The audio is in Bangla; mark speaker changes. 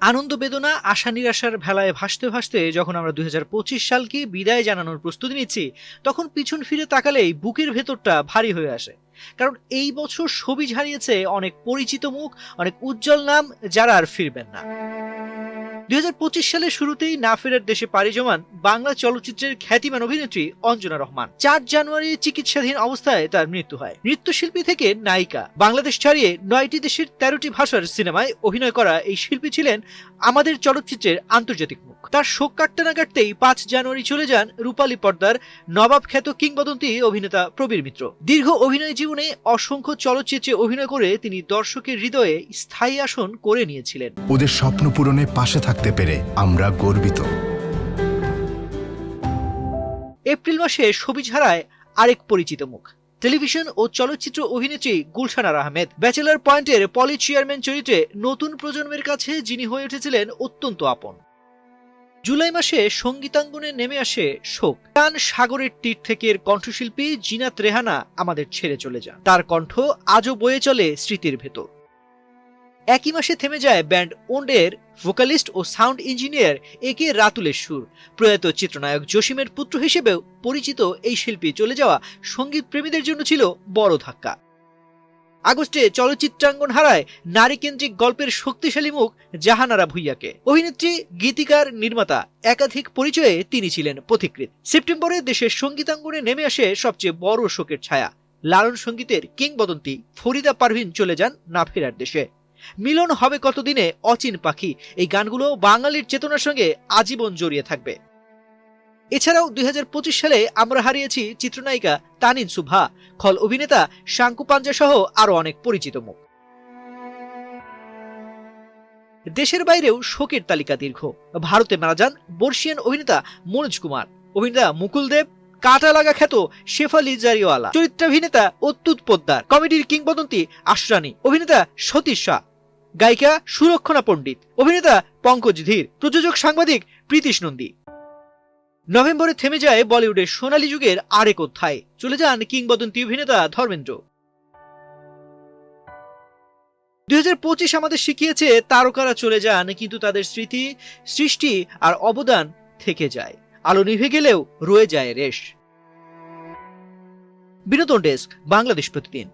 Speaker 1: আনন্দ বেদনা আশা নিরাশার ভেলায় ভাসতে ভাসতে যখন আমরা ২০২৫ সালকে বিদায় জানানোর প্রস্তুতি নিচ্ছি, তখন পিছন ফিরে তাকালেই বুকের ভেতরটা ভারী হয়ে আসে। কারণ এই বছর সবিজ হারিয়েছে অনেক পরিচিত মুখ, অনেক উজ্জ্বল নাম, যারা আর ফিরবেন না। ২০২৫ সালের শুরুতেই না ফেরার দেশে পাড়ি জমান বাংলা চলচ্চিত্রের খ্যাতিমান অভিনেত্রী অঞ্জনা রহমান। ৪ জানুয়ারি চিকিৎসাধীন অবস্থায় তার মৃত্যু হয়। নৃত্যশিল্পী থেকে নায়িকা, বাংলাদেশ ছাড়িয়ে ৯টি দেশের ১৩টি ভাষার সিনেমায় অভিনয় করা এই শিল্পী ছিলেন আমাদের চলচ্চিত্রের আন্তর্জাতিক মুখ। তার শোক কাটতে না কাটতেই ৫ জানুয়ারি চলে যান রূপালী পর্দার নবাব খ্যাত কিংবদন্তি অভিনেতা প্রবীর মিত্র। দীর্ঘ অভিনয় জীবনে অসংখ্য চলচ্চিত্রে অভিনয় করে তিনি দর্শকের হৃদয়ে স্থায়ী আসন করে নিয়েছিলেন।
Speaker 2: ওদের স্বপ্ন পূরণে পাশে থাকতে পেরে আমরা গর্বিত।
Speaker 1: এপ্রিল মাসে সবিজ হারায় আরেক পরিচিত মুখ, টেলিভিশন ও চলচ্চিত্র অভিনেত্রী গুলশানার আহমেদ। ব্যাচেলর পয়েন্টের পলি চেয়ারম্যান চরিত্রে নতুন প্রজন্মের কাছে যিনি হয়ে উঠেছিলেন অত্যন্ত আপন। জুলাই মাসে সঙ্গীতাঙ্গনে নেমে আসে শোক। টান সাগরের তীর থেকে কণ্ঠশিল্পী জিনাত রেহানা আমাদের ছেড়ে চলে যান। তার কণ্ঠ আজও বয়ে চলে স্মৃতির ভেতর। একই মাসে থেমে যায় ব্যান্ড ওন্ডের ভোকালিস্ট ও সাউন্ড ইঞ্জিনিয়ার একে রাতুলের সুর। প্রয়াত চিত্রনায়ক জসিমের পুত্র হিসেবেও পরিচিত এই শিল্পী চলে যাওয়া সঙ্গীত প্রেমীদের জন্য ছিল বড় ধাক্কা। আগস্টে চলচ্চিত্রাঙ্গন হারায় নারীকেন্দ্রিক গল্পের শক্তিশালী মুখ জাহানারা ভুঁইয়াকে। অভিনেত্রী, গীতিকার, নির্মাতা, একাধিক পরিচয়ে তিনি ছিলেন পথিকৃৎ। সেপ্টেম্বরে দেশের সঙ্গীতাঙ্গনে নেমে আসে সবচেয়ে বড় শোকের ছায়া। লালন সঙ্গীতের কিংবদন্তি ফরিদা পারভিন চলে যান না ফেরার দেশে। মিলন হবে কতদিনে, অচিন পাখি, এই গানগুলো বাঙালির চেতনার সঙ্গে আজীবন জড়িয়ে থাকবে। এছাড়াও ২০২৫ সালে আমরা হারিয়েছি চিত্রনায়িকা তানিন সুভা, খল অভিনেতা শাঙ্কু পাঞ্জা সহ আরো অনেক পরিচিত মুখ। দেশের বাইরেও শোকের তালিকা দীর্ঘ। ভারতে মারা যান বর্ষিয়ান অভিনেতা মনোজ কুমার, অভিনেতা মুকুল দেব, কাটা লাগা খ্যাত শেফালি জারিওয়ালা, চরিত্রাভিনেতা অত্যুৎ পোদ্দার, কমেডির কিংবদন্তি আশরানী, অভিনেতা সতীশ শাহ, গায়িকা সুরক্ষণা পণ্ডিত, অভিনেতা পঙ্কজ ধীর, প্রযোজক সাংবাদিক প্রীতিশ নন্দী। নভেম্বরে থেমে যায় বলিউডের সোনালী যুগের আরেক অধ্যায়, চলে যান কিংবদন্তি অভিনেতা ধর্মেন্দ্র। ২০২৫ আমাদের শিখিয়েছে তারকারা চলে যান, কিন্তু তাদের স্মৃতি, সৃষ্টি আর অবদান থেকে যায়। আলো নিভে গেলেও রয়ে যায় রেশ। বিনোদন ডেস্ক, বাংলাদেশ প্রতিদিন।